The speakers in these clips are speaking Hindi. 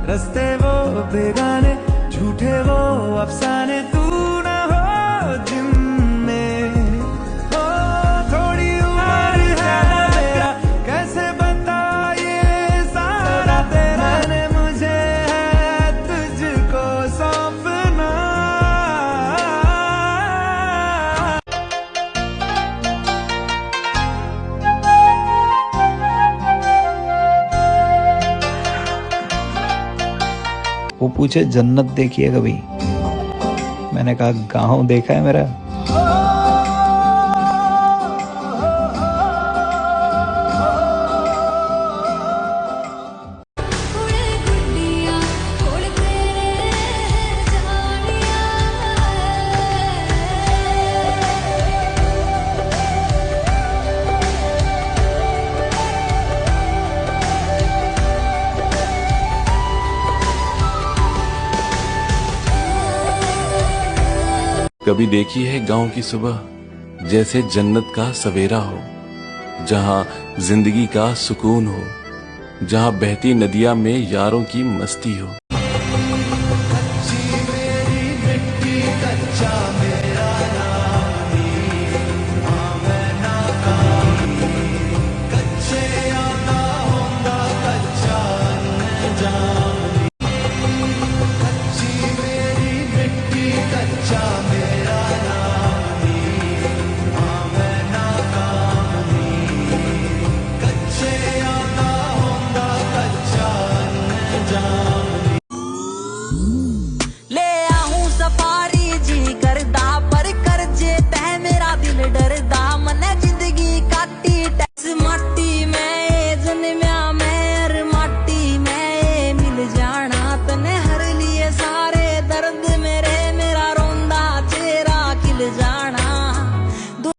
रस्ते वो बेगाने, झूठे वो अफसाने, तू ना हो जिनमें हो। थोड़ी उम्र है मेरा, कैसे बताइए सारा तेरा, मैंने मुझे है तुझको सौंपना। वो पूछे जन्नत देखी है कभी? मैंने कहा गाँव देखा है मेरा। कभी देखी है गांव की सुबह, जैसे जन्नत का सवेरा हो, जहां जिंदगी का सुकून हो, जहां बहती नदियां में यारों की मस्ती हो।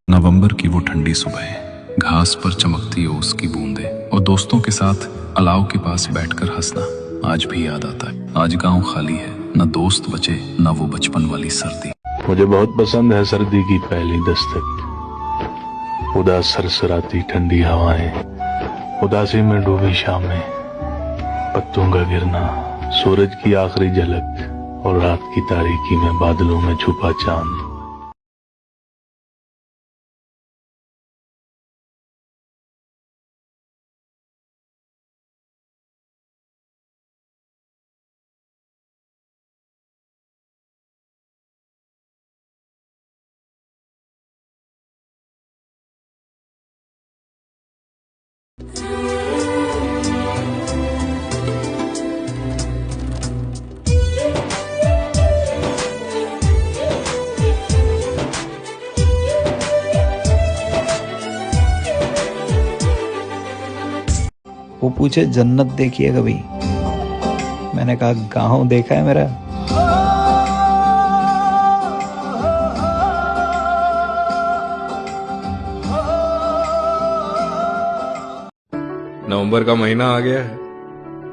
नवंबर की वो ठंडी सुबह, घास पर चमकती ओस की बूंदें और दोस्तों के साथ अलाव के पास बैठकर हंसना आज भी याद आता है। आज गांव खाली है, न दोस्त बचे न वो बचपन वाली सर्दी। मुझे बहुत पसंद है सर्दी की पहली दस्तक, उदास सरसराती ठंडी हवाएं, उदासी में डूबी शामें, पत्तों का गिरना, सूरज की आखिरी झलक और रात की तारीकी में बादलों में छुपा चांद। वो पूछे जन्नत देखी है कभी? मैंने कहा गाँव देखा है मेरा। नवंबर का महीना आ गया है,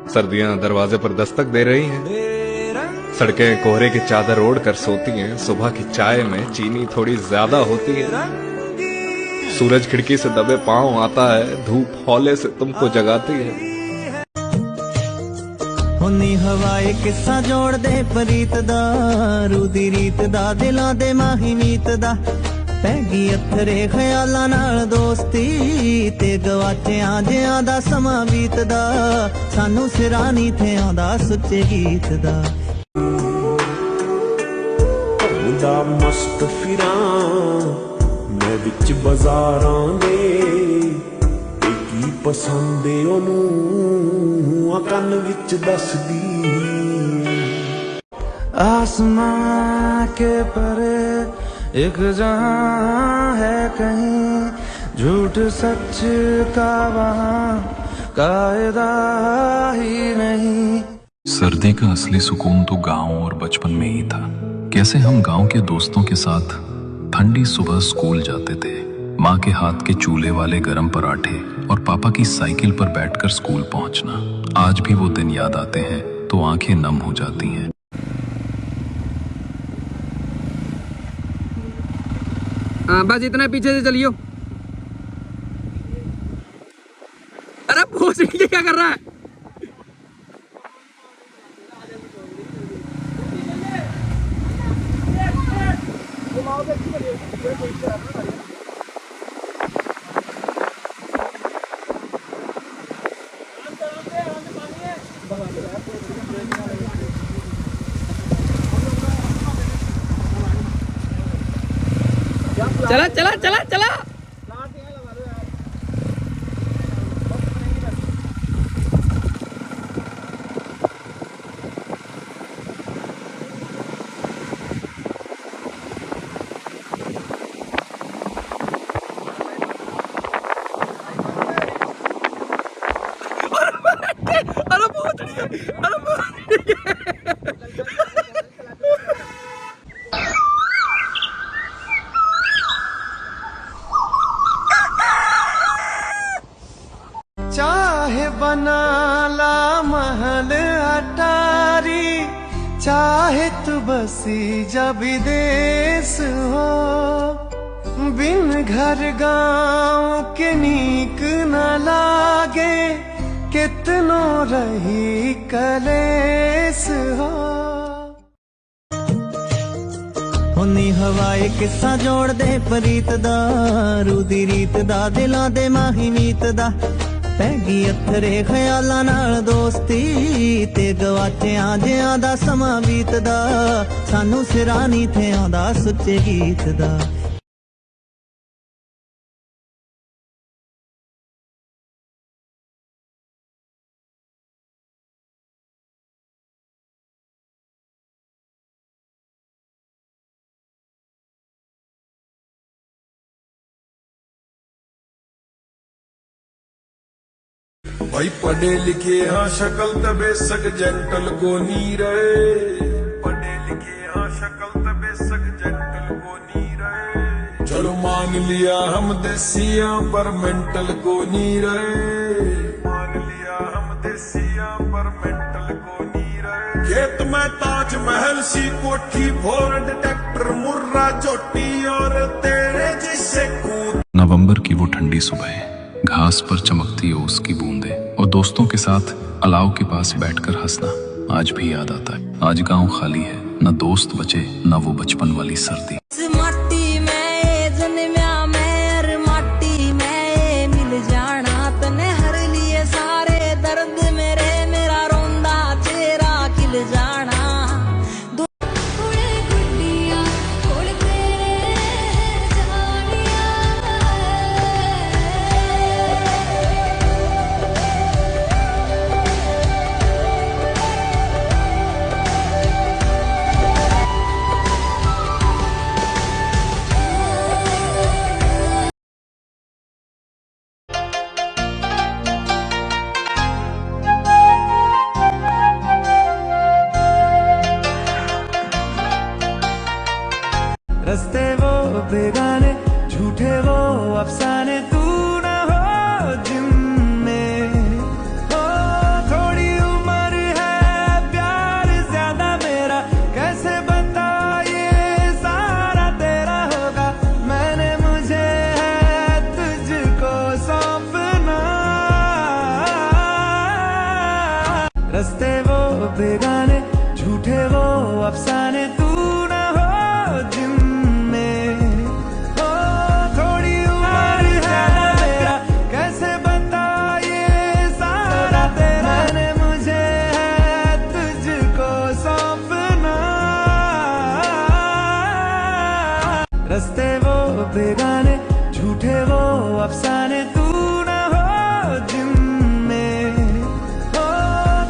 सर्दियां दरवाजे पर दस्तक दे रही हैं। सड़कें कोहरे की चादर ओढ़ कर सोती हैं, सुबह की चाय में चीनी थोड़ी ज्यादा होती है। सूरज खिड़की से दबे पांव आता है, धूप हौले से तुमको जगाती है। होनी हवाए किस्सा जोड़ दे परीत दा, रूदी रीत दा, दिलां दे माही मीत दा, पैगी अथरे ख्यालां नाल दोस्ती, ते गवाचियां जियां दा समां बीतदा, सानू सिरा नी थे आंदा सुच्चे गीत दा। मुंडा मस्त फिरां मैं विच बाजारां दे, की पसंद ए ओनू कन विच दसदी। आसमां के परे एक जहां है कहीं, झूठ सच का वहां कायदा ही नहीं। सर्दी का असली सुकून तो गांव और बचपन में ही था। कैसे हम गांव के दोस्तों के साथ ठंडी सुबह स्कूल जाते थे, माँ के हाथ के चूल्हे वाले गरम पराठे और पापा की साइकिल पर बैठकर स्कूल पहुंचना। आज भी वो दिन याद आते हैं तो आंखें नम हो जाती हैं। बस इतना पीछे से चलियो। अरे भोसड़ी क्या कर रहा है? चला चला चला चला। अरे बहुत अरे चाहे बना ला महल अटारी, चाहे तू बसी जब विदेश हो, बिन घर गांव के नीक न लागे, कितनो रही कलेस हो। उन्नी हवाए किस्सा जोड़ दे प्रीत दा, रूदी रीत दा दिलां दे माही मीत दा, पैगी अथरे ख्यालां नाल दोस्ती, ते गवाचियां जियां दा समां बीतदा, सानू सिरा नी थे आंदा सुच्चे गीत दा। भाई पढ़े लिखे हाँ शक्ल तबे सक जेंटल को नी रहे, पढ़े लिखे हाँ शक्ल तबे सक जेंटल को नी रहे। चलो मान लिया हम देसिया पर मेंटल को नी रहे, मान लिया हम देसिया पर मेंटल को नी रहे। खेत में ताज महल सी कोठी, फोर्ड ट्रैक्टर मुर्रा चोटी, और तेरे जिससे कूद। नवंबर की वो ठंडी सुबह, घास पर चमकती ओस की बूंदे और दोस्तों के साथ अलाव के पास बैठकर हंसना आज भी याद आता है। आज गांव खाली है, न दोस्त बचे न वो बचपन वाली सर्दी। माटी में जन्मया मेर माटी में मिल जाना, तने हर लिए सारे दर्द मेरे, मेरा रोंदा चेहरा खिल जाना। रस्ते वो बेगाने, झूठे वो अफसाने, तू न हो जिनमें हो। थोड़ी उम्र है प्यार ज्यादा मेरा, कैसे बताइए सारा तेरा होगा। मैंने मुझे है तुझको सौंपना। रस्ते वो बेगाने, झूठे वो अफसाने, तू न हो जिनमें हो। थोड़ी उम्र है मेरा, कैसे बताइए सारा तेरा। मैंने मुझे है तुझको सौंपना। रस्ते वो बेगाने, झूठे वो अफसाने, तू न हो जिनमें हो।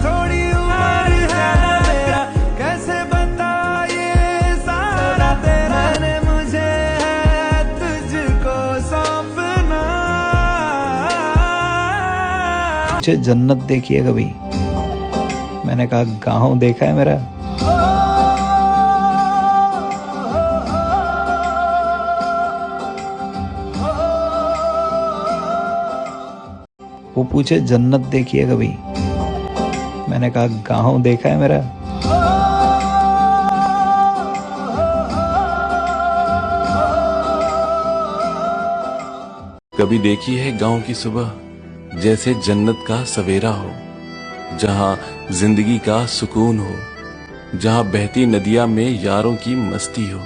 थोड़ी उम्र है मेरा, कैसे बताइए सारा तेरा। मैंने मुझे है तुझको सौंपना। मुझे जन्नत देखी है कभी? मैंने कहा गाँव देखा है मेरा। वो पूछे जन्नत देखी है कभी? मैंने कहा गाँव देखा है मेरा। कभी देखी है गांव की सुबह, जैसे जन्नत का सवेरा हो, जहां जिंदगी का सुकून हो, जहां बहती नदियां में यारों की मस्ती हो।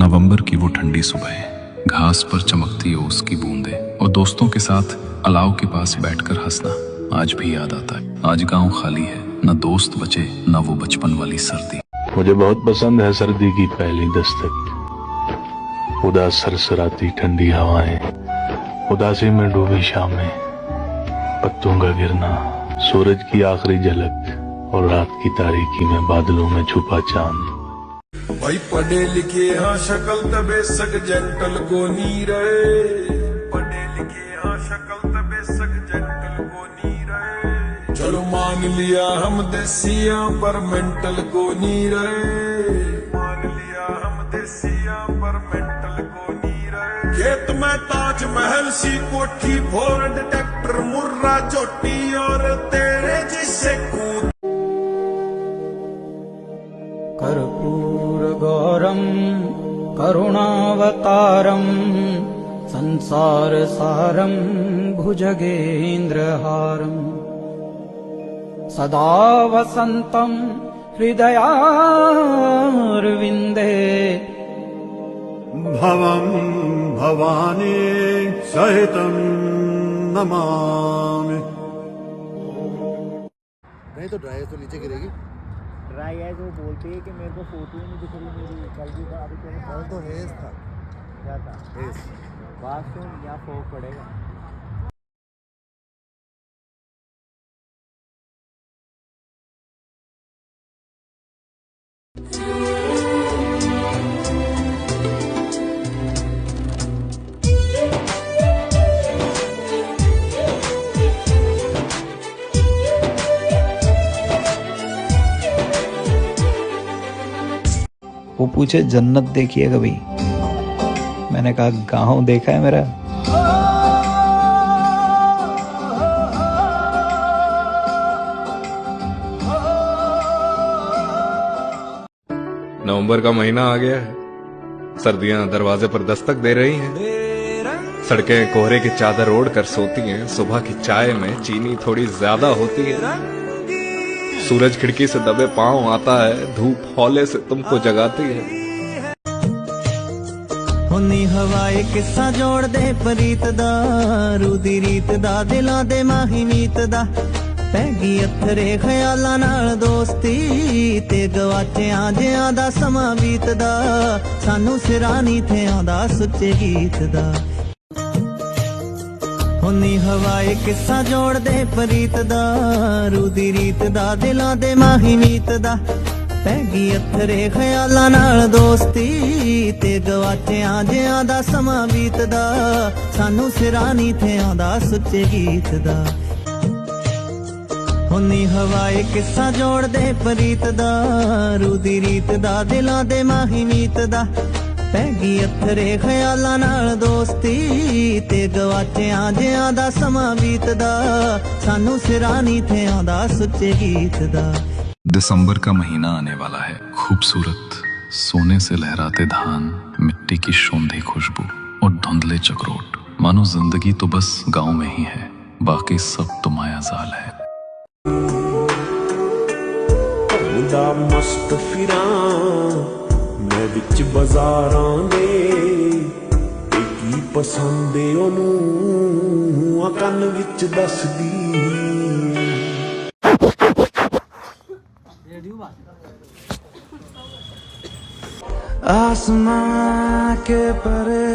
नवंबर की वो ठंडी सुबह, घास पर चमकती ओस की बूंदें और दोस्तों के साथ अलाव के पास बैठकर हंसना आज भी याद आता है। आज गांव खाली है, न दोस्त बचे न वो बचपन वाली सर्दी। मुझे बहुत पसंद है सर्दी की पहली दस्तक, उदास सरसराती ठंडी हवाएं, उदासी में डूबी शामें, पत्तों का गिरना, सूरज की आखिरी झलक और रात की तारीकी में बादलों में छुपा चांद। भाई पढ़े लिखे हाँ शक्ल तबे सक जेंटल को नी रहे, पढ़े लिखे हाँ शक्ल तबे सक जेंटल को नी रहे। चलो मान लिया हम देसिया पर मेंटल को नी रहे, मान लिया हम देसिया पर मेंटल को नी रहे। खेत में ताजमहल सी कोठी, फोर्ड ट्रैक्टर मुर्रा चोटी और तेरे जिससे कूद। कर्पूरगौरं करुणावतारं संसारसारं भुजगेन्द्रहारं सदा वसन्तं हृदयारविन्दे भवं भवानी सहितं नमामि। नहीं तो ड्राई तो नीचे गिरेगी। ड्राई है जो बोलती है कि मेरे को फोटो ही नहीं दिख रही मेरी, कल भी था अभी कल तो हेज था। क्या था हेज बात सुन, यहाँ फोक पड़ेगा। वो पूछे जन्नत देखी है कभी? मैंने कहा गाँव देखा है मेरा। नवंबर का महीना आ गया है, सर्दियां दरवाजे पर दस्तक दे रही हैं। सड़कें कोहरे की चादर ओढ़ कर सोती हैं, सुबह की चाय में चीनी थोड़ी ज्यादा होती है। सूरज खिड़की से दबे पांव आता है, धूप हौले से तुमको जगाती है। हुन्नी हवाए किस्सा जोड़ दे परीत दा, रूदी रीत दा दिलां दे माही मीत दा। पैगी अथरे ख्यालां नाल दोस्ती ते गवाचियां जियां दा समां बीतदा, सानू सिरानी थे आंदा सुच्चे गीत दा। हुन्नी हवाए किस्सा जोड़ दे परीत दा, रूदी रीत दा दिलां दे माही मीत दा। पैगी अथरे ख्यालां नाल दोस्ती ते गवाचियां जियां दा समां बीतदा, सानू सिरानी थे आंदा सुच्चे गीत दा। हुन्नी हवाए किस्सा जोड़ दे परीत दा, रूदी रीत दा दिलां दे माही मीत दा। पैगी अथरे ख्यालां नाल दोस्ती ते गवाचियां जियां दा समां बीतदा, सानू सिरानी थे आंदा सुच्चे गीत दा। दिसंबर का महीना आने वाला है, खूबसूरत सोने से लहराते धान, मिट्टी की शोंधी खुशबू और धुंधले चक्रोट। मानो जिंदगी तो बस गांव में ही है, बाकी सब तो मायाजाल है। मस्त फिरां मैं विच बाजारां दे, की पसंद ओनू कन विच दसदी। आसमां के परे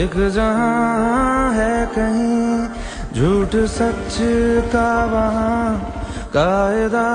एक जहां है कहीं, झूठ सच का वहां कायदा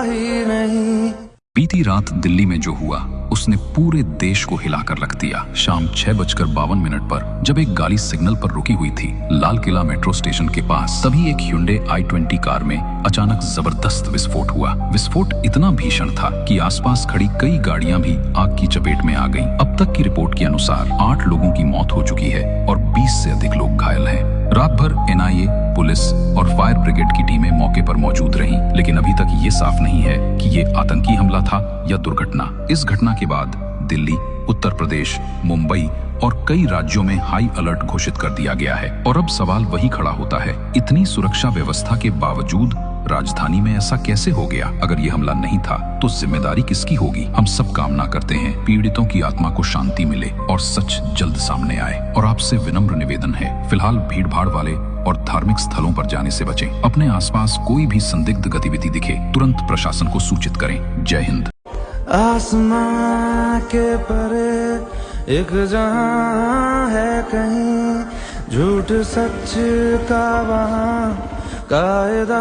ही नहीं। बीती रात दिल्ली में जो हुआ उसने पूरे देश को हिलाकर रख दिया। शाम 6:52 पर जब एक गाड़ी सिग्नल पर रुकी हुई थी लाल किला मेट्रो स्टेशन के पास, तभी एक Hyundai i20 कार में अचानक जबरदस्त विस्फोट हुआ। विस्फोट इतना भीषण था कि आसपास खड़ी कई गाड़ियां भी आग की चपेट में आ गईं। अब तक की रिपोर्ट के अनुसार 8 लोगों की मौत हो चुकी है और 20 से अधिक लोग घायल हैं। रात भर NIA, पुलिस और फायर ब्रिगेड की टीमें मौके पर मौजूद रहीं, लेकिन अभी तक ये साफ नहीं है कि ये आतंकी हमला था या दुर्घटना। इस घटना के बाद दिल्ली, उत्तर प्रदेश, मुंबई और कई राज्यों में हाई अलर्ट घोषित कर दिया गया है। और अब सवाल वही खड़ा होता है, इतनी सुरक्षा व्यवस्था के बावजूद राजधानी में ऐसा कैसे हो गया? अगर ये हमला नहीं था तो जिम्मेदारी किसकी होगी? हम सब कामना करते हैं पीड़ितों की आत्मा को शांति मिले और सच जल्द सामने आए। और आपसे विनम्र निवेदन है, फिलहाल भीड़ भाड़ वाले और धार्मिक स्थलों पर जाने से बचें। अपने आसपास कोई भी संदिग्ध गतिविधि दिखे तुरंत प्रशासन को सूचित करें। जय हिंद। आसमां के परे एक जहां है कहीं, झूठ सच का वहां कायदा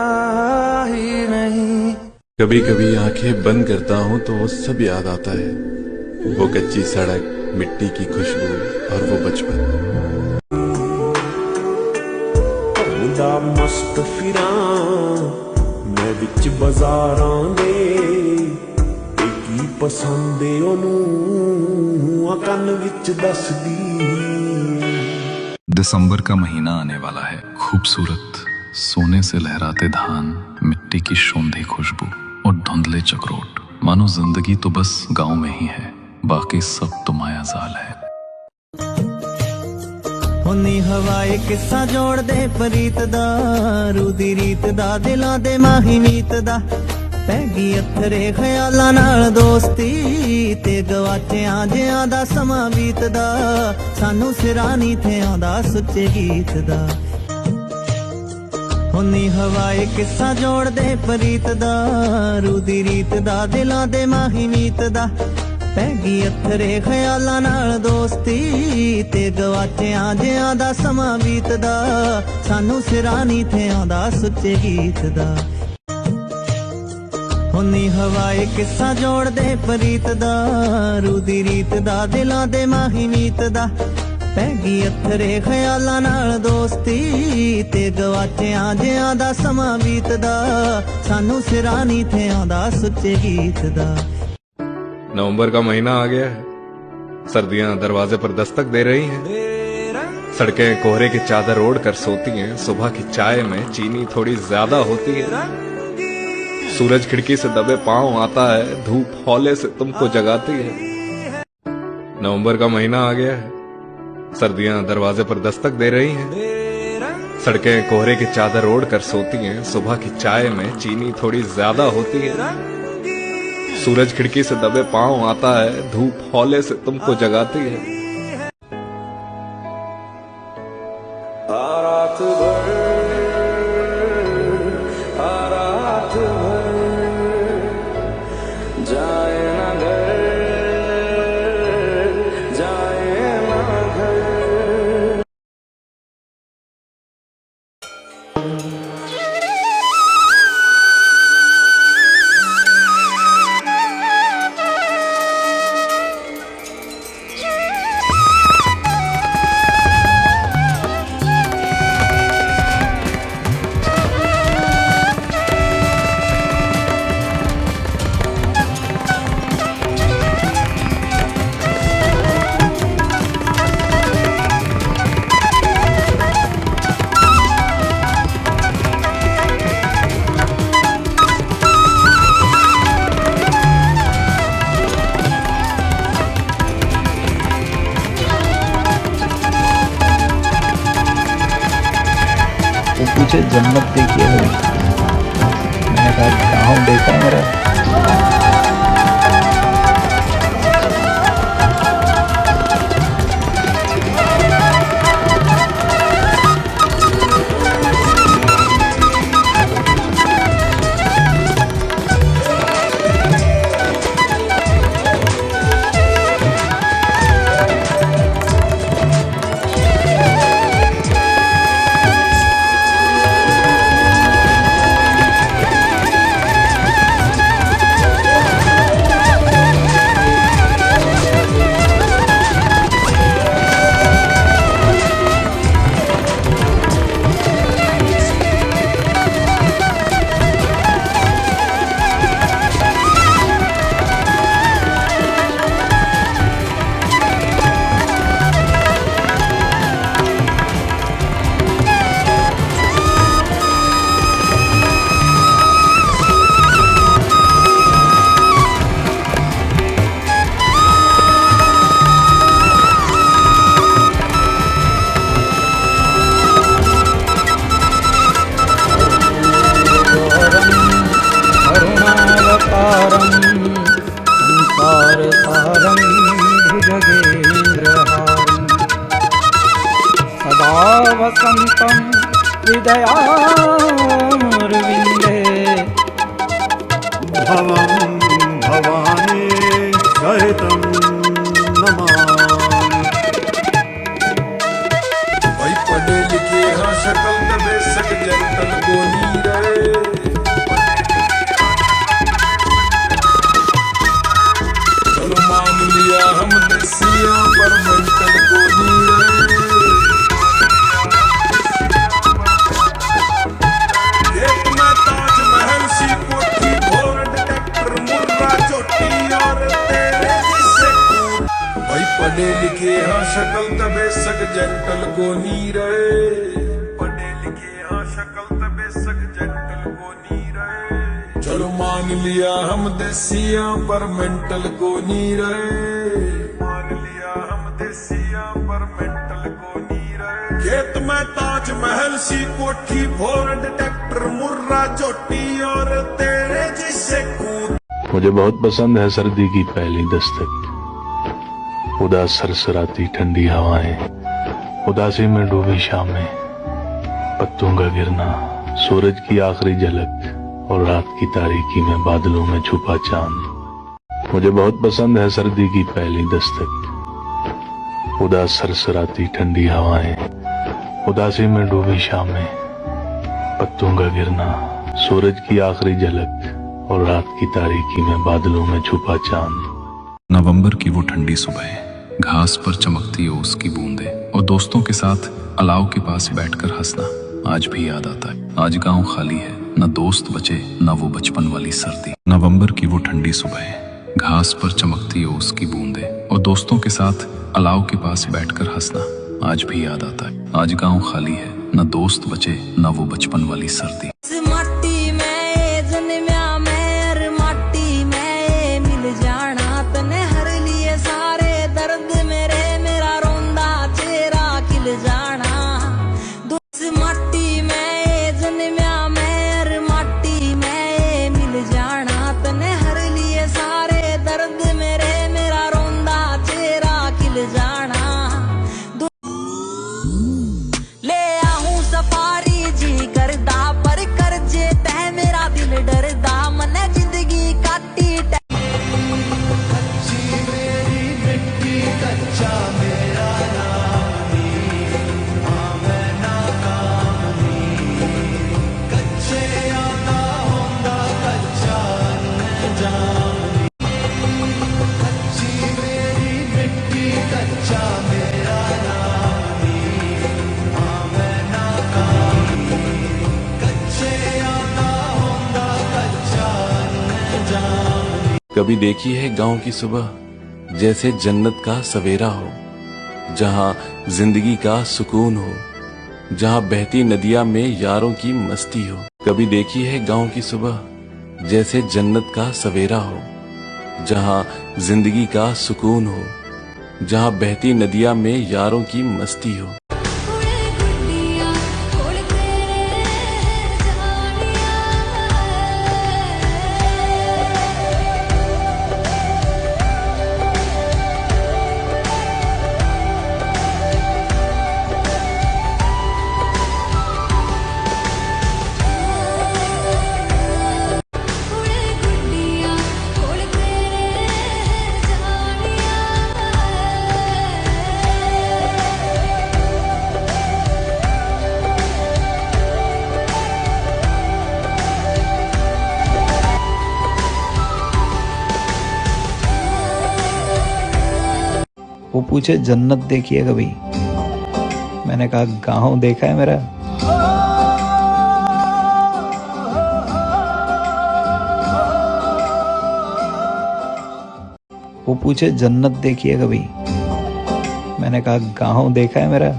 ही नहीं। कभी कभी आंखें बंद करता हूँ तो वो सब याद आता है, वो कच्ची सड़क, मिट्टी की खुशबू और वो बचपन। मुंडा मस्त फिरां मैं विच बाजारां दे, की पसंद ਏ ਉਹਨੂੰ ਕੰਨ ਵਿੱਚ ਦੱਸਦੀ। दिसंबर का महीना आने वाला है। खूबसूरत सोने से लहराते धान, मिट्टी की शोंधी खुशबू और धुंधले चक्रोट। मानो जिंदगी तो बस गांव में ही है, बाकी सब तो मायाजाल है। होनी हवाए किस्सा जोड़ दे प्रीत दा, रूदी रीत दा दिलां दे माही नीत दा। पैगी अथरे ख्यालां नाल दोस्ती ते गवाचियां जियां दा समां बीतदा, सानू सिरा नहीं थे आंदा सुच्चे गीत दा। होनी हवाए किस्सा जोड़ दे प्रीत दा, रूदी रीत दा दिलां दे माही नीत दा। पैगी अथरे ख्यालां नाल दोस्ती ते गवाचियां जियां दा समां बीतदा, सानू सिरा नहीं थे आंदा सुच्चे गीत दा। होनी हवाए किस्सा जोड़ दे प्रीत दा, रूदी रीत दा दिलां दे माही नीत दा। पैगी अथरे ख्यालां नाल दोस्ती ते गवाचियां जियां दा समां बीतदा, सानू सिरा नहीं थे आंदा सुच्चे गीत दा। नवंबर का महीना आ गया है, सर्दियां दरवाजे पर दस्तक दे रही हैं। सड़कें कोहरे की चादर ओढ़ कर सोती हैं, सुबह की चाय में चीनी थोड़ी ज्यादा होती है। सूरज खिड़की से दबे पांव आता है, धूप हौले से तुमको जगाती है। नवंबर का महीना आ गया है, सर्दियां दरवाजे पर दस्तक दे रही हैं। सड़कें कोहरे की चादर ओढ़ कर सोती हैं, सुबह की चाय में चीनी थोड़ी ज्यादा होती है। सूरज खिड़की से दबे पांव आता है, धूप हौले से तुमको जगाती है। पूछे जन्नत देखी है कभी? मैंने कहा गाँव देखा है मेरा। सारंग भुजगेन्द्रहारी सदा वसन्तं हृदयारविन्दे भवं भवानी सहितं नमामि। भाई पढ़े लिखे हाँ शक्ल तबे सक जंटल को नी रहे। चलो मान लिया हमने सिया पर मेंटल को नी रहे। एक में ताजमहल सी कोठी भोर डिटेक्टर मुर्रा चोटी और तेरे जिससे भाई पढ़े लिखे हाँ शक्ल तबे सक जंटल को नी रहे। पढ़े लिखे हाँ शक्ल तबे सक जंटल को नी रहे। चलो मान लिया हम देसिया पर मेंटल को नी रहे। मान लिया हम देसिया पर मेंटल को नी रहे। खेत में ताजमहल सी कोठी भोर डिटेक्टर मुर्रा चोटी और तेरे जिससे कूद। मुझे बहुत पसंद है सर्दी की पहली दस्तक, उदास सरसराती ठंडी हवाएं, उदासी में डूबी शामें, पत्तों का गिरना, सूरज की आखिरी झलक और रात की तारीकी में बादलों में छुपा चांद। मुझे बहुत पसंद है सर्दी की पहली दस्तक, उदास सरसराती ठंडी हवाएं, उदासी में डूबी शामें, पत्तों का गिरना, सूरज की आखिरी झलक और रात की तारीकी में बादलों में छुपा चांद। नवंबर की वो ठंडी सुबह, घास पर चमकती ओस की बूंदें और दोस्तों के साथ अलाव के पास बैठकर हंसना आज भी याद आता है। आज गांव खाली है, न दोस्त बचे न वो बचपन वाली सर्दी। नवंबर की वो ठंडी सुबह, घास पर चमकती ओस की बूंदें और दोस्तों के साथ अलाव के पास बैठकर हंसना आज भी याद आता है। आज गांव खाली है, न दोस्त बचे न वो बचपन वाली सर्दी। माटी में जन्मया मैं हर माटी में मिल जाना तने हर लिए सारे दर्द मेरे मेरा रोंदा चेहरा खिल जाना। दोस्त माटी में जन्मया मैं हर माटी में मिल जाना तने हर लिए सारे दर्द मेरे मेरा रोंदा चेहरा खिल जाना। ले आऊं सफारी जी करदा पर कर जे तह मेरा दिल डरदा मन जिंदगी काटी कच्ची मेरी मिट्टी कच्चा मेरा नानी, हाँ मैं नाकामी, कच्चे आता होंदा कच्चा न जानी। कच्ची मेरी मिट्टी कच्चा मेरा नानी, हाँ मैं नाकामी, कच्चे आता होंदा कच्चा न जानी। कभी देखी है गांव की सुबह जैसे जन्नत का सवेरा हो, जहां जिंदगी का सुकून हो, जहां बहती नदियां में यारों की मस्ती हो। कभी देखी है गांव की सुबह जैसे जन्नत का सवेरा हो, जहां जिंदगी का सुकून हो, जहां बहती नदियां में यारों की मस्ती हो। वो पूछे जन्नत देखी है कभी? मैंने कहा गांव देखा है मेरा। वो पूछे जन्नत देखी है कभी? मैंने कहा गांव देखा है मेरा।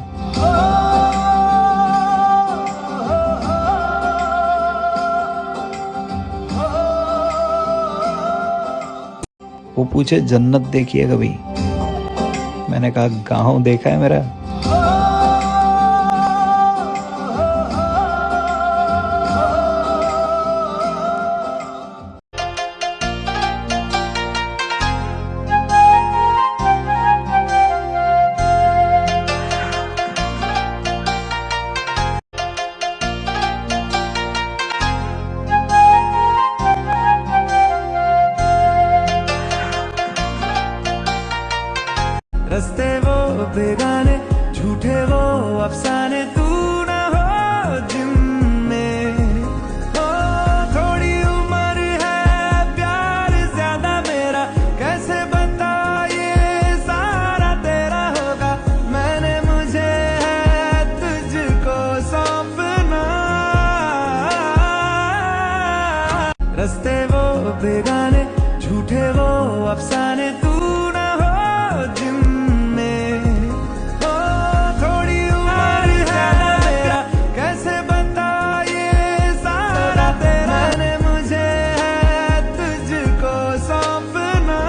वो पूछे जन्नत देखी है कभी? मैंने कहा गांव देखा है मेरा। रस्ते वो बेगाने झूठे वो अफसाने तू ना हो जिनमें हो थोड़ी उम्र है प्यार ज्यादा मेरा कैसे बता ये सारा तेरा होगा मैंने मुझे है तुझको सौंपना रस्ते वो बेगाने झूठे वो अफसाने तू ना हो जिनमें हो थोड़ी उम्र है मेरा कैसे बता ये सारा तेरा मैंने मुझे है तुझको सौंपना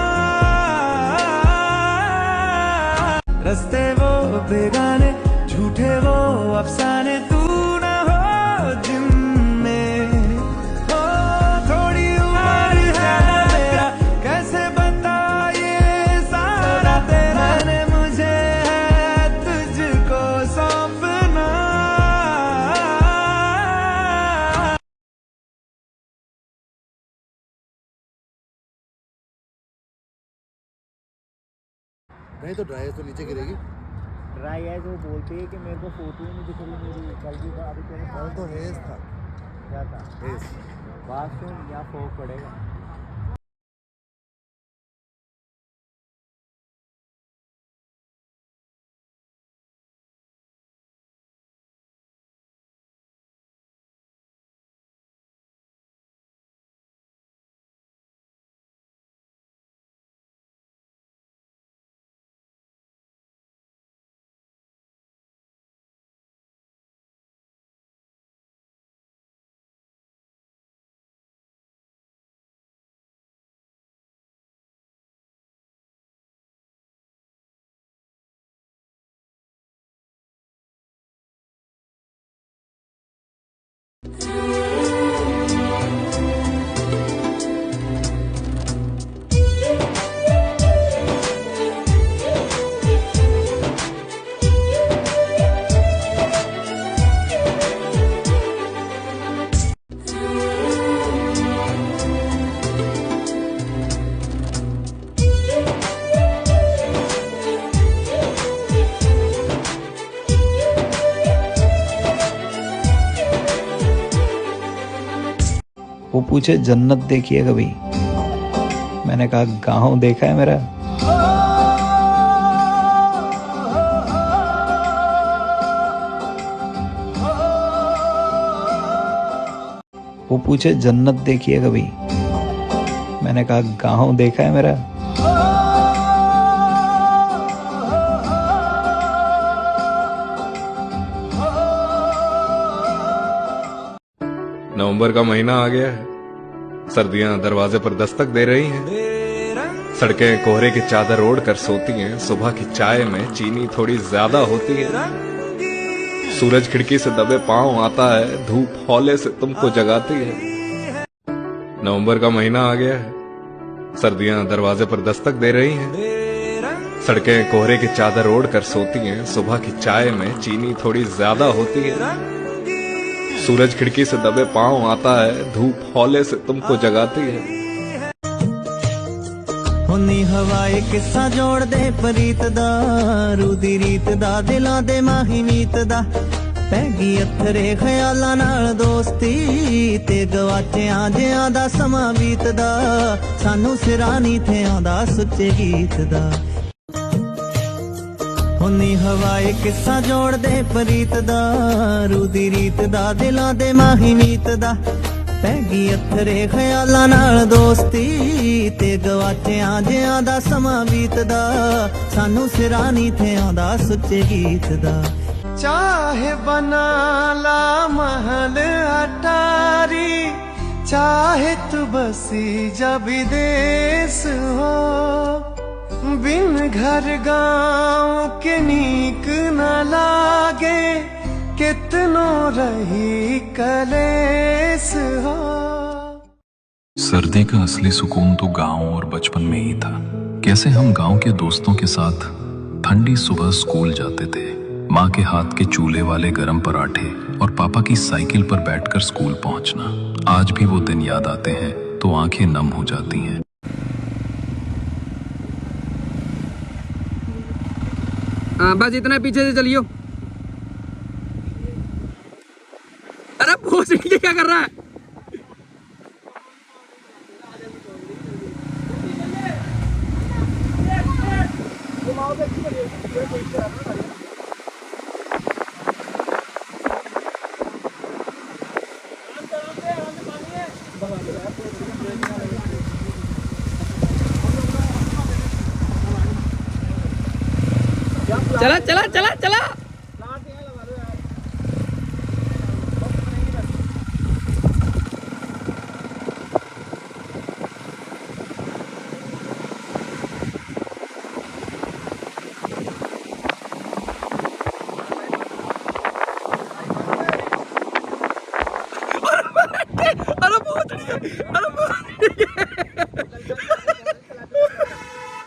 रस्ते वो बेगाने झूठे वो अफसाने तू ना हो जिनमें हो थोड़ी उम्र है मेरा कैसे बता ये सारा तेरा मैंने मुझे है तुझको सौंपना नहीं तो ड्राई तो नीचे गिरेगी। ड्राई आइज वो बोलती है कि मेरे को फोटो ही नहीं दिख रही मेरी कल भी अभी तेरे कल तो हेज था। क्या था हेज बात सुन यहाँ फोक पड़ेगा वो पूछे जन्नत देखी है कभी? मैंने कहा गाँव देखा है मेरा। वो पूछे जन्नत देखी है कभी? मैंने कहा गाँव देखा है मेरा। नवंबर का महीना आ गया है सर्दियां दरवाजे पर दस्तक दे रही हैं सड़कें कोहरे की चादर ओढ़ कर सोती हैं सुबह की चाय में चीनी थोड़ी ज्यादा होती है सूरज खिड़की से दबे पांव आता है धूप हौले से तुमको जगाती है नवंबर का महीना आ गया है सर्दियां दरवाजे पर दस्तक दे रही हैं सड़कें कोहरे की चादर ओढ़ कर सोती हैं सुबह की चाय में चीनी थोड़ी ज्यादा होती है सूरज खिड़की से दबे पांव आता है धूप हौले से तुमको जगाती है हुनी हवाए किस्सा जोड़ दे परीत दा रूदी रीत दा दिलां दे माही मीत दा पैगी अथरे ख्यालां नाल दोस्ती ते गवाचियां जियां दा समां बीतदा सानू सिरा नी थे आंदा सुच्चे गीत दा हुनी हवाए किस्सा जोड़ दे परीत दा रूदी रीत दा दिलां दे माही मीत दा पैगी अथरे ख्यालां नाल दोस्ती ते गवाचियां जियां दा समां बीतदा सानू सिरा नी थे आंदा सुच्चे गीत दा चाहे बना ला महल अटारी चाहे तू बसी जा विदेश हो बिन घर गांव के नीक न लागे कितनो रही कलेस हो सर्दी का असली सुकून तो गांव और बचपन में ही था। कैसे हम गांव के दोस्तों के साथ ठंडी सुबह स्कूल जाते थे। माँ के हाथ के चूल्हे वाले गरम पराठे और पापा की साइकिल पर बैठकर स्कूल पहुंचना। आज भी वो दिन याद आते हैं तो आंखें नम हो जाती हैं। हाँ बस इतना पीछे से चलियो। अरे भोसड़ी के क्या कर रहा है? चला चला चला चला।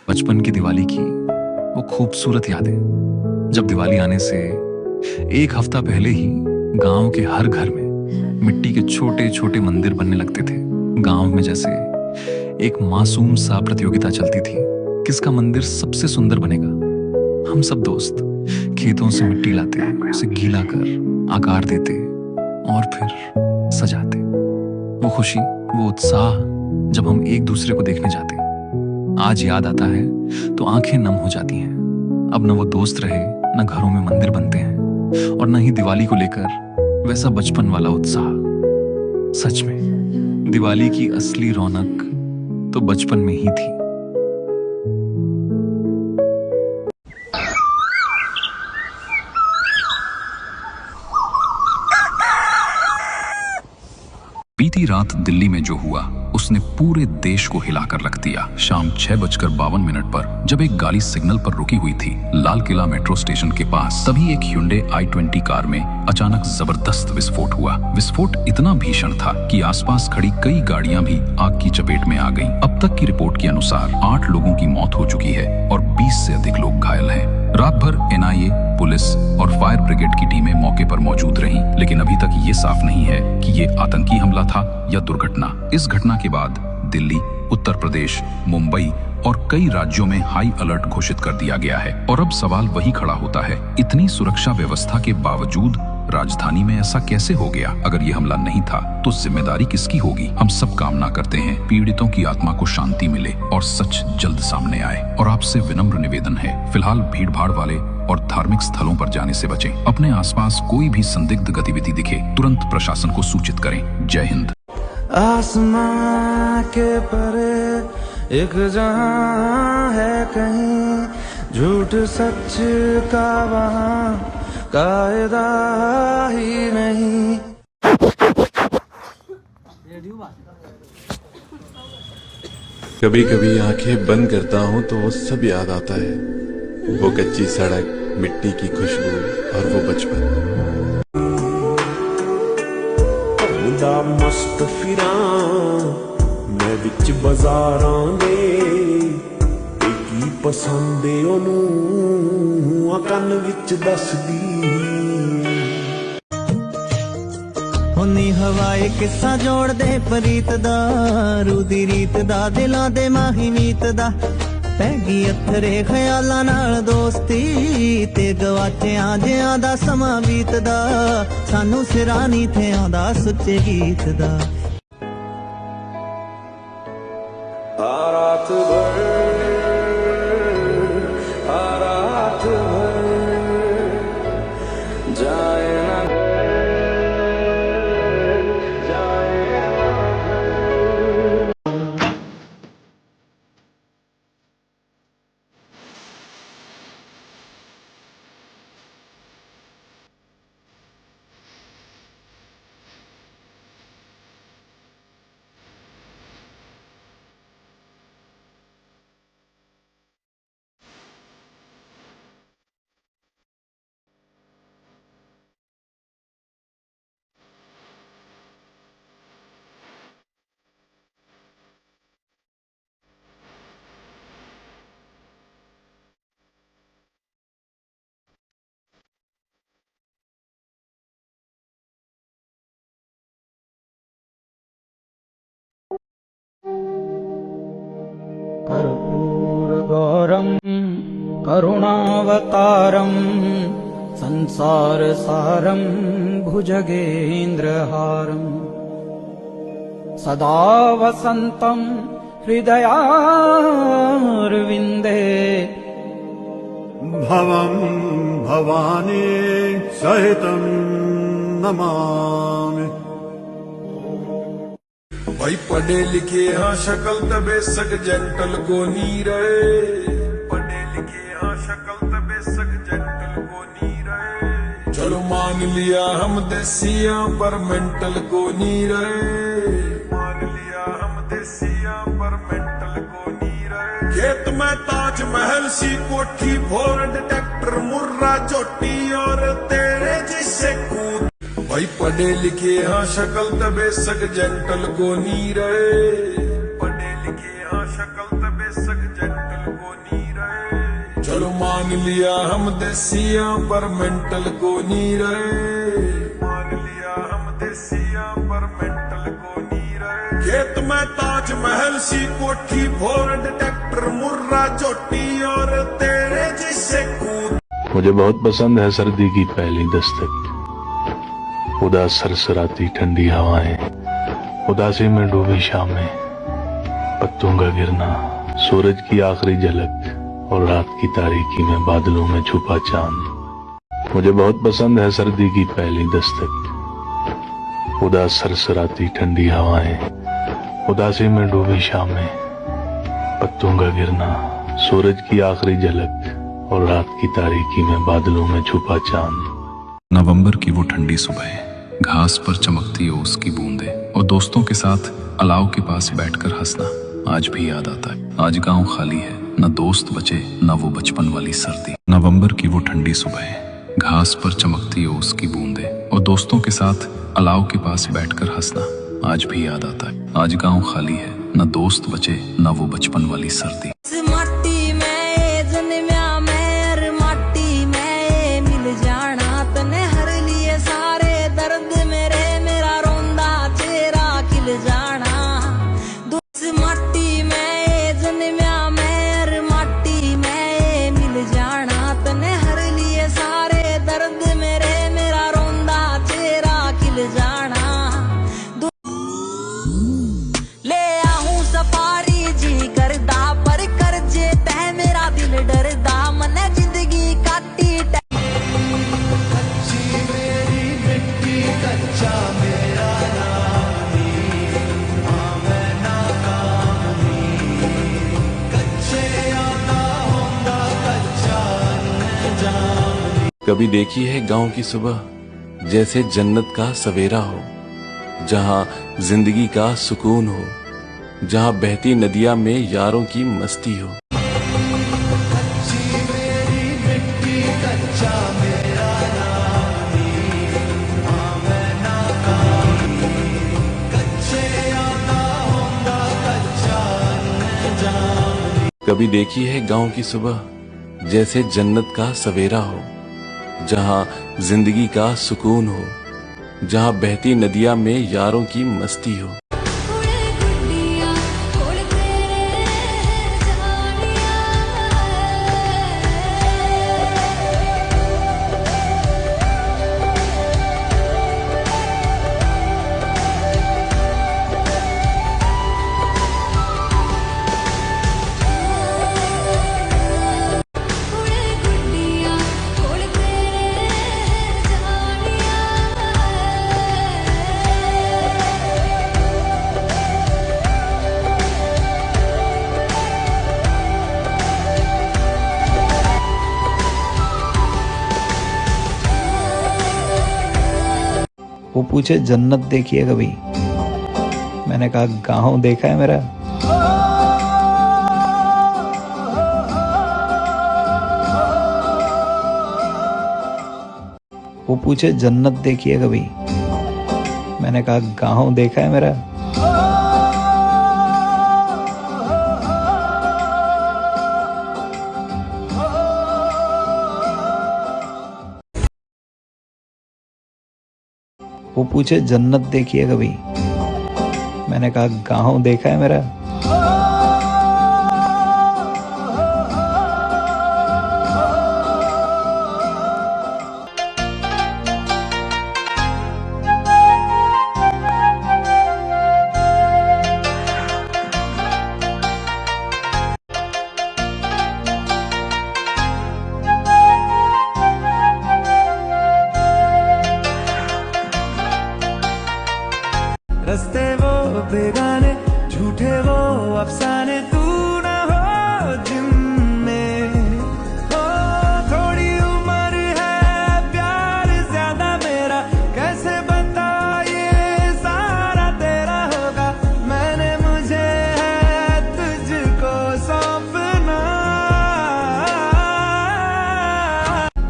बचपन की दिवाली की वो खूबसूरत यादें, जब दिवाली आने से एक हफ्ता पहले ही गांव के हर घर में मिट्टी के छोटे छोटे मंदिर बनने लगते थे। गांव में जैसे एक मासूम सा प्रतियोगिता चलती थी, किसका मंदिर सबसे सुंदर बनेगा। हम सब दोस्त खेतों से मिट्टी लाते, उसे गीला कर आकार देते और फिर सजाते। वो खुशी, वो उत्साह जब हम एक दूसरे को देखने जाते, आज याद आता है तो आंखें नम हो जाती हैं। अब न वो दोस्त रहे, न घरों में मंदिर बनते हैं और न ही दिवाली को लेकर वैसा बचपन वाला उत्साह। सच में दिवाली की असली रौनक तो बचपन में ही थी। बीती रात दिल्ली में जो हुआ उसने पूरे देश को हिलाकर रख दिया। शाम 6:52 पर जब एक गाड़ी सिग्नल पर रुकी हुई थी लाल किला मेट्रो स्टेशन के पास, तभी एक Hyundai i20 कार में अचानक जबरदस्त विस्फोट हुआ। विस्फोट इतना भीषण था कि आसपास खड़ी कई गाड़ियां भी आग की चपेट में आ गईं। अब तक की रिपोर्ट के अनुसार 8 लोगों की मौत हो चुकी है और 20 से अधिक लोग घायल हैं। रात भर NIA, पुलिस और फायर ब्रिगेड की टीमें मौके पर मौजूद रहीं, लेकिन अभी तक ये साफ नहीं है कि ये आतंकी हमला था या दुर्घटना। इस घटना के बाद दिल्ली, उत्तर प्रदेश, मुंबई और कई राज्यों में हाई अलर्ट घोषित कर दिया गया है। और अब सवाल वही खड़ा होता है, इतनी सुरक्षा व्यवस्था के बावजूद राजधानी में ऐसा कैसे हो गया? अगर ये हमला नहीं था तो जिम्मेदारी किसकी होगी? हम सब कामना करते हैं पीड़ितों की आत्मा को शांति मिले और सच जल्द सामने आए। और आपसे विनम्र निवेदन है, फिलहाल भीड़ भाड़ वाले और धार्मिक स्थलों पर जाने से बचें। अपने आसपास कोई भी संदिग्ध गतिविधि दिखे तुरंत प्रशासन को सूचित करें। जय हिंद। आसमां के परे एक जहां है कहीं, झूठ सच का वहां कायदा ही नहीं। कभी कभी आंखें बंद करता हूँ तो वो सब याद आता है, वो कच्ची सड़क, मिट्टी की खुशबू और वो बचपन। मुंडा मस्त फिरा मैं विच बाजारां दे, की पसंद ओनू अकन विच दसदी। हुनी हवाए किस्सा जोड़ दे प्रीत दा, रूदी रीत दा दिलां दे माही मीत दा। पैगी अथरे ख्यालां नाल दोस्ती ते गवाचियां जियां दा समां बीतदा, सानू सिरा नी थे आंदा सुच्चे गीत दा। रात भर जाए ना कर्पूर गौरम करुणावतारं संसारसारं भुजगेन्द्रहारं सदा वसन्तं हृदयारविन्दे भवं भवानी सहितं नमामि। भाई पढ़े लिखे हाँ शक्ल तबे सक जेंटल को नी रहे। पढ़े लिखे हाँ शक्ल तबे सक जेंटल को नी रहे। चलो मान लिया हम देसिया पर मेंटल को नी रहे। मान लिया हम देसिया पर मेंटल को नी रहे। खेत में ताजमहल सी कोठी फोर डिटेक्टर मुर्रा चोटी और तेरे जिससे कूद। भाई पढ़े लिखे हाँ शक्ल तबे सक जेंटल को नी रहे। पढ़े लिखे हाँ शक्ल तबे सक जेंटल को नी रहे। चलो मान लिया हम देसिया पर मेंटल को नी रहे। मान लिया हम देसिया पर मेंटल को नी रहे। खेत में ताजमहल सी कोठी फोर डिटेक्टर मुर्रा चोटी और तेरे जिससे कूद। मुझे बहुत पसंद है सर्दी की पहली दस्तक, उदास सरसराती ठंडी हवाएं, उदासी में डूबी शामें, पत्तों का गिरना, सूरज की आखिरी झलक और रात की तारीकी में बादलों में छुपा चांद। मुझे बहुत पसंद है सर्दी की पहली दस्तक, उदास सरसराती ठंडी हवाएं, उदासी में डूबी शामें, पत्तों का गिरना, सूरज की आखिरी झलक और रात की तारीकी में बादलों में छुपा चांद। नवंबर की वो ठंडी सुबह, घास पर चमकती ओस की बूंदें और दोस्तों के साथ अलाव के पास बैठकर हंसना आज भी याद आता है। आज गांव खाली है, न दोस्त बचे न वो बचपन वाली सर्दी। नवंबर की वो ठंडी सुबह, घास पर चमकती ओस की बूंदें और दोस्तों के साथ अलाव के पास बैठकर हंसना आज भी याद आता है। आज गांव खाली है, न दोस्त बचे न वो बचपन वाली सर्दी। माटी में जन्म्या मेर माटी में मिल जाना तने हर लिए सारे दर्द मेरे मेरा रोंदा चेहरा खिल जाना। दोस्त माटी में जन्म्या मेर माटी में मिल जाना तने हर लिए सारे दर्द मेरे मेरा रोंदा चेहरा खिल जाना। ले आऊं सफारी जी करदा पर कर जे तह मेरा दिल डरदा मने जिंदगी काटी कच्ची मेरी मिट्टी कच्चा मेरा नानी, हाँ मैं नाकामी, कच्चे आता होंदा कच्चा अनजानी। कभी देखी है गांव की सुबह जैसे जन्नत का सवेरा हो, जहां जिंदगी का सुकून हो, जहां बहती नदियां में यारों की मस्ती हो। कच्ची मेरी मिट्टी कच्चा मेरा नानी, हाँ मैं नाकामी, कच्चे आता होंदा कच्चा अनजानी। कभी देखी है गांव की सुबह जैसे जन्नत का सवेरा हो, जहां जिंदगी का सुकून हो, जहां बहती नदियां में यारों की मस्ती हो। वो पूछे जन्नत देखी है कभी? मैंने कहा गांव देखा है मेरा। वो पूछे जन्नत देखी है कभी? मैंने कहा गांव देखा है मेरा। वो पूछे जन्नत देखी है कभी? मैंने कहा गांव देखा है मेरा।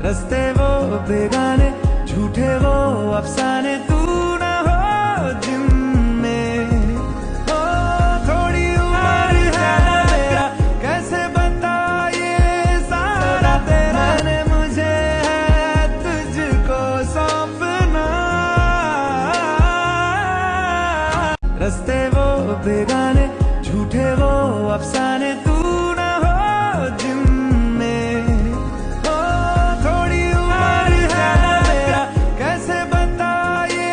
रस्ते वो बेगाने झूठे वो अफसाने तू ना हो जिनमें हो थोड़ी उम्र है मेरा कैसे बताए सारा तेरा ने मुझे है तुझको सौंपना रस्ते वो बेगाने झूठे वो अफसाने तू ना हो जिनमें हो थोड़ी उम्र है मेरा कैसे बताए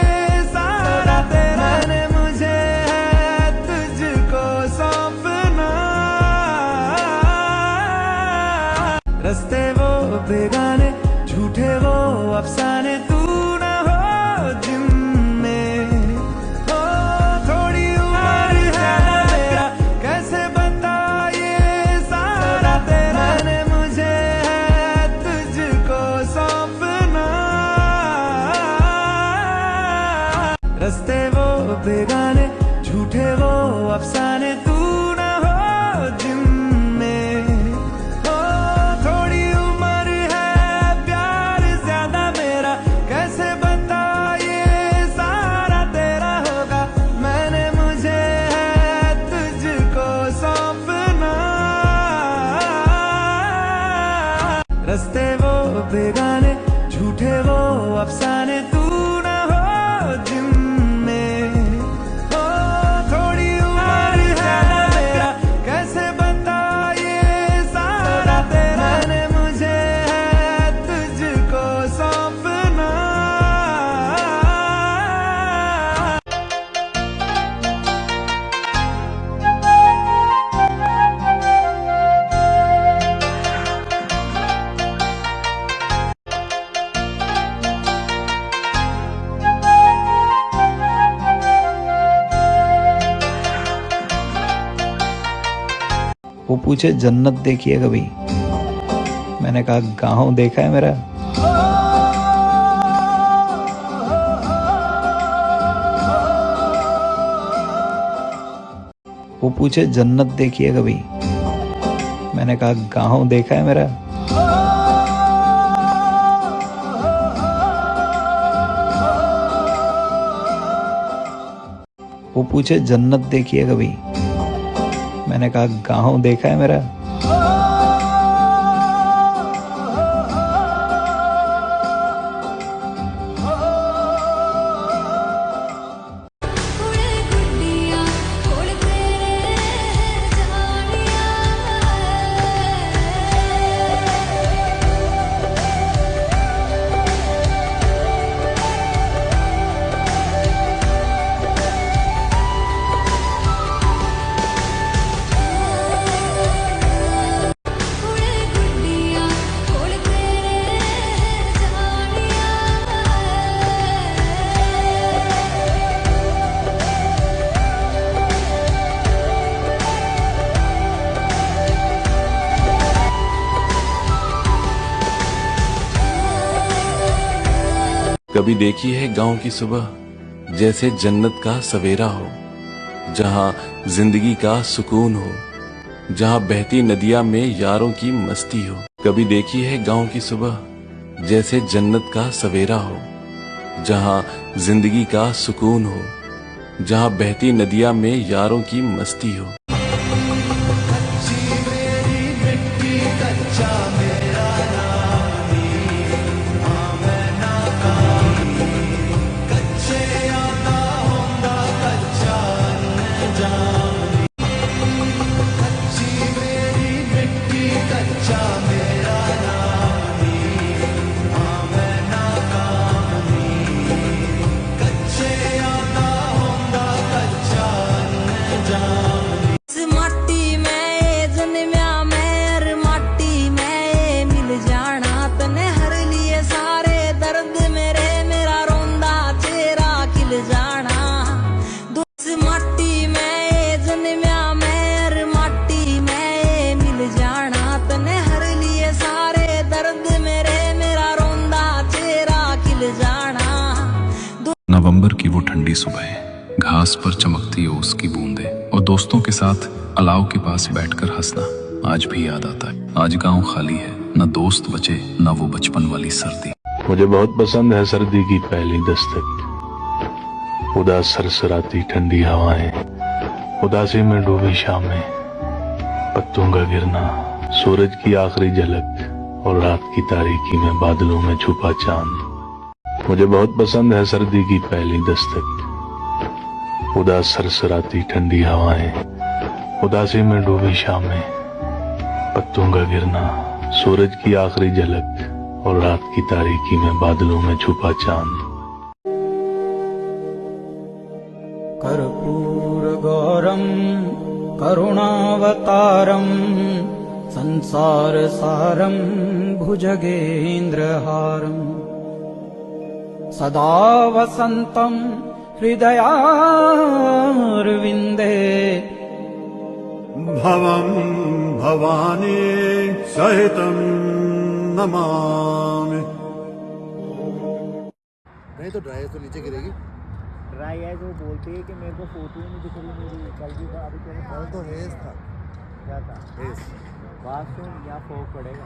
सारा तेरा ने मुझे है तुझको सौंपना रस्ते वो बेगाने झूठे वो अफसाने तू ना हो जिनमें हो थोड़ी उम्र है मेरा कैसे बताए सारा तेरा ने मुझे है तुझको सौंपना रस्ते वो बेगाने झूठे वो अफसाने तू ना हो जिनमें हो थोड़ी उम्र है प्यार ज्यादा मेरा कैसे बताए सारा तेरा होगा मैंने मुझे है तुझको सौंपना रस्ते वो बेगाने झूठे वो अफसाने तू ना हो जिनमें हो थोड़ी उम्र है मेरा कैसे बताए सारा तेरा ने मुझे है तुझको सौंपना वो पूछे जन्नत देखी है कभी? मैंने कहा गाँव देखा है मेरा। वो पूछे जन्नत देखी है कभी? मैंने कहा गाँव देखा है मेरा। वो पूछे जन्नत देखी है कभी? मैंने कहा गाँव देखा है मेरा। कभी देखी है गांव की सुबह जैसे जन्नत का सवेरा हो, जहां जिंदगी का सुकून हो, जहां बहती नदियां में यारों की मस्ती हो। कभी देखी है गांव की सुबह जैसे जन्नत का सवेरा हो, जहां जिंदगी का सुकून हो, जहां बहती नदियां में यारों की मस्ती हो। नवंबर की वो ठंडी सुबह, घास पर चमकती ओस की बूंदें और दोस्तों के साथ अलाव के पास बैठकर हंसना आज भी याद आता है। आज गांव खाली है, न दोस्त बचे न वो बचपन वाली सर्दी। मुझे बहुत पसंद है सर्दी की पहली दस्तक, उदास सरसराती ठंडी हवाएं, उदासी में डूबी शामें, पत्तों का गिरना, सूरज की आखिरी झलक और रात की तारीकी में बादलों में छुपा चांद। मुझे बहुत पसंद है सर्दी की पहली दस्तक, उदास सरसराती ठंडी हवाएं, उदासी में डूबी शामें, पत्तों का गिरना, सूरज की आखिरी झलक और रात की तारीकी में बादलों में छुपा चांद। कर्पूर गौरम करुणावतारम संसार सारम भुजगेन्द्रहारम सदा वसंतम हृदयारविंदे भवं भवानी सहितं नमामि। नहीं तो ड्राई तो नीचे गिरेगी। ड्राई आइज वो बोलते हैं कि मेरे को फोटो ही नहीं दिख रही मेरी, कल भी था अभी कल तो हेज था। क्या था हेज। बात सुन, यहाँ फोक पड़ेगा।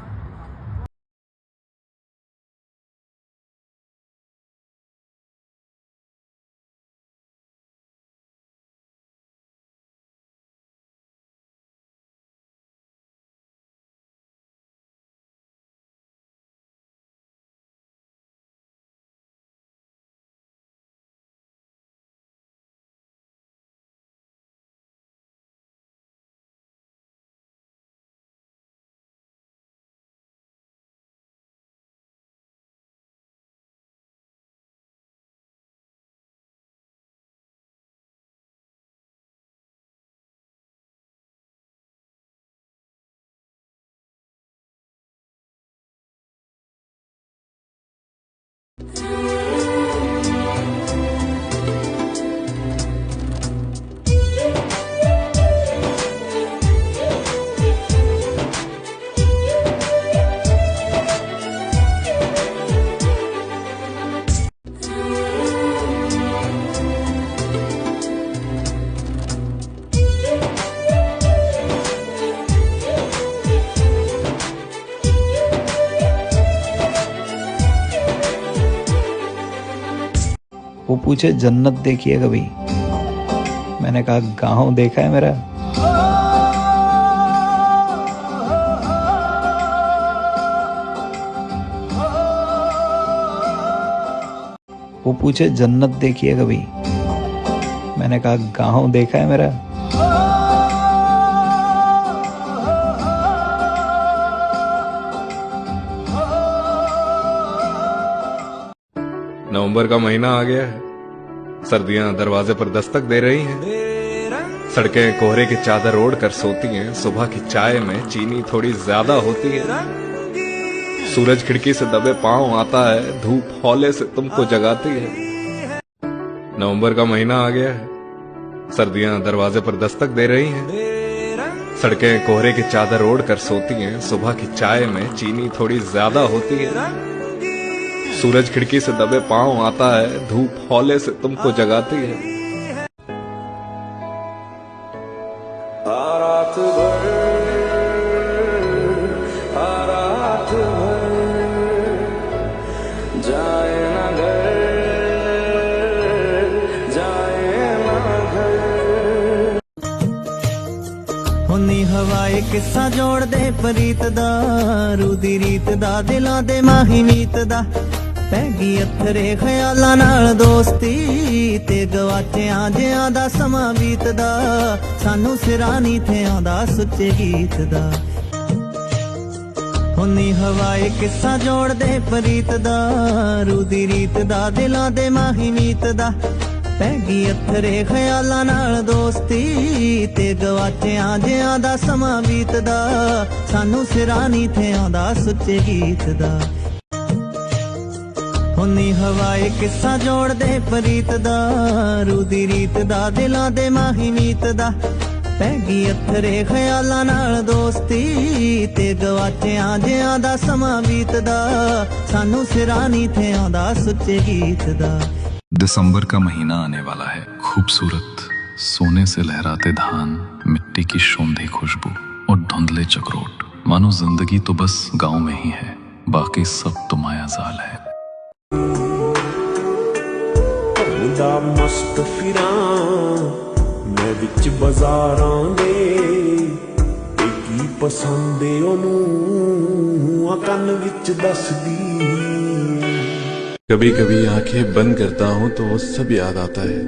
वो पूछे जन्नत देखी है कभी? मैंने कहा गाँव देखा है मेरा। वो पूछे जन्नत देखी है कभी? मैंने कहा गाँव देखा है मेरा। नवंबर का महीना आ गया है, सर्दियां दरवाजे पर दस्तक दे रही हैं। सड़कें कोहरे की चादर ओढ़ कर सोती हैं, सुबह की चाय में चीनी थोड़ी ज्यादा होती है। सूरज खिड़की से दबे पांव आता है, धूप हौले से तुमको जगाती है। नवंबर का महीना आ गया है, सर्दियां दरवाजे पर दस्तक दे रही हैं। सड़कें कोहरे की चादर ओढ़ कर सोती हैं, सुबह की चाय में चीनी थोड़ी ज्यादा होती है। सूरज खिड़की से दबे पांव आता है, धूप हौले से तुमको जगाती है। हुन्नी हवाए किस्सा जोड़ दे प्रीत दा, रूदी रीत दा दिलां दे माही मीत दा। पैगी अथरे ख्यालां नाल दोस्ती ते गवाचियां जियां दा समां बीतदा, सानू सिरानी थियां दा सुच्चे गीत दा। हुन्नी हवाए किस्सा जोड़ दे प्रीत दा, रूदी रीत दा दिलां दे माही मीत दा। पैगी अथरे ख्यालां नाल दोस्ती ते गवाचियां जियां दा समां बीतदा, सानू सिरानी थियां दा सुच्चे गीत दा। हुन्नी हवाए किस्सा जोड़ दे प्रीत दा, रूदी रीत दा दिलां दे माही मीत दा। पैगी अथरे ख्यालां नाल दोस्ती ते गवाचियां जियां दा समां बीतदा, सानू सिरानी थियां दा सुच्चे गीत दा। दिसंबर का महीना आने वाला है, खूबसूरत सोने से लहराते धान, मिट्टी की शोंधी खुशबू और धुंधले चक्रोट। मानो जिंदगी तो बस गांव में ही है, बाकी सब तो माया जाल है। घूमदा मस्त फिरां मैं विच बाजारां दे, की पसंद ए ओनू कंन विच दसदी। कभी कभी आंखें बंद करता हूँ तो वो सब याद आता है,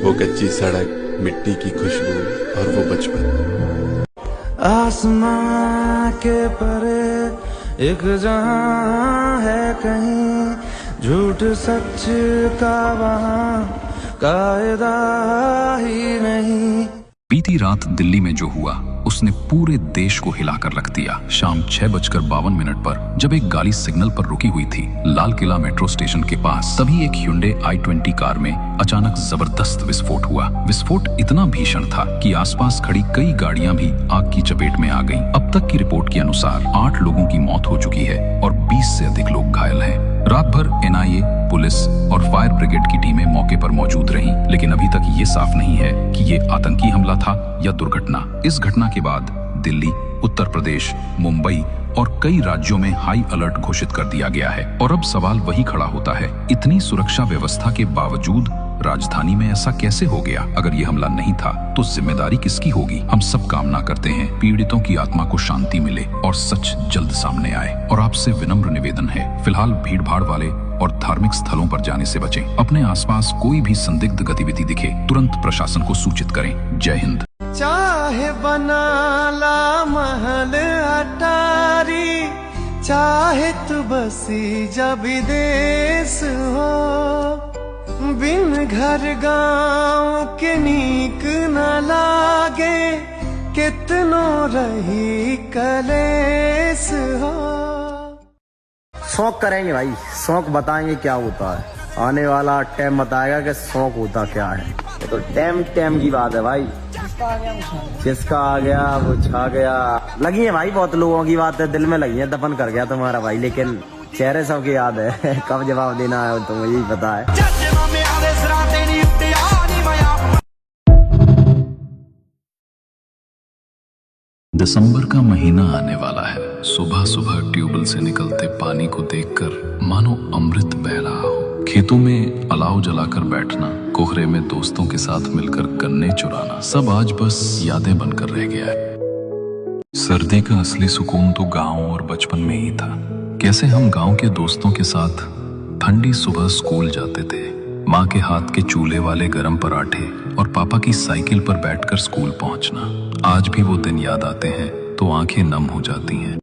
वो कच्ची सड़क, मिट्टी की खुशबू और वो बचपन। आसमां के परे एक जहां है कहीं, झूठ सच का वहां कायदा ही नहीं। बीती रात दिल्ली में जो हुआ उसने पूरे देश को हिलाकर रख दिया। शाम 6:52 पर जब एक गाड़ी सिग्नल पर रुकी हुई थी लाल किला मेट्रो स्टेशन के पास, तभी एक Hyundai i20 कार में अचानक जबरदस्त विस्फोट हुआ। विस्फोट इतना भीषण था कि आसपास खड़ी कई गाड़ियां भी आग की चपेट में आ गईं। अब तक की रिपोर्ट के अनुसार 8 लोगों की मौत हो चुकी है और 20 से अधिक लोग घायल हैं। रात भर NIA, पुलिस और फायर ब्रिगेड की टीमें मौके पर मौजूद रहीं, लेकिन अभी तक ये साफ नहीं है कि ये आतंकी हमला था या दुर्घटना। इस घटना के बाद दिल्ली, उत्तर प्रदेश, मुंबई और कई राज्यों में हाई अलर्ट घोषित कर दिया गया है। और अब सवाल वही खड़ा होता है, इतनी सुरक्षा व्यवस्था के बावजूद राजधानी में ऐसा कैसे हो गया? अगर ये हमला नहीं था तो जिम्मेदारी किसकी होगी? हम सब कामना करते हैं पीड़ितों की आत्मा को शांति मिले और सच जल्द सामने आए। और आपसे विनम्र निवेदन है, फिलहाल भीड़ भाड़ वाले और धार्मिक स्थलों पर जाने से बचें। अपने आसपास कोई भी संदिग्ध गतिविधि दिखे तुरंत प्रशासन को सूचित करें। जय हिंद। चाहे बना ला महल अटारी, चाहे तू बसी जा विदेश हो, बिन घर गांव के नीक न लागे, कितनो रही कलेस हो। शौक करेंगे भाई, शौक बताएंगे क्या होता है, आने वाला टाइम बताएगा कि शौक होता क्या है। तो टाइम की बात है भाई, जिसका आ गया वो छा गया। लगी है भाई बहुत लोगों की बात है, दिल में लगी है, दफन कर गया तुम्हारा भाई, लेकिन चेहरे सबके याद है। कब जवाब देना है तो मुझे ही पता है। दिसंबर का महीना आने वाला है। सुबह सुबह ट्यूबवेल से निकलते पानी को देखकर मानो अमृत बह रहा हो। खेतों में अलाव जलाकर बैठना, कोहरे में दोस्तों के साथ मिलकर गन्ने चुराना, सब आज बस यादें बनकर रह गया है। सर्दी का असली सुकून तो गांव और बचपन में ही था। कैसे हम गांव के दोस्तों के साथ ठंडी सुबह स्कूल जाते थे, माँ के हाथ के चूल्हे वाले गरम पराठे और पापा की साइकिल पर बैठकर स्कूल पहुंचना। आज भी वो दिन याद आते हैं तो आंखें नम हो जाती हैं।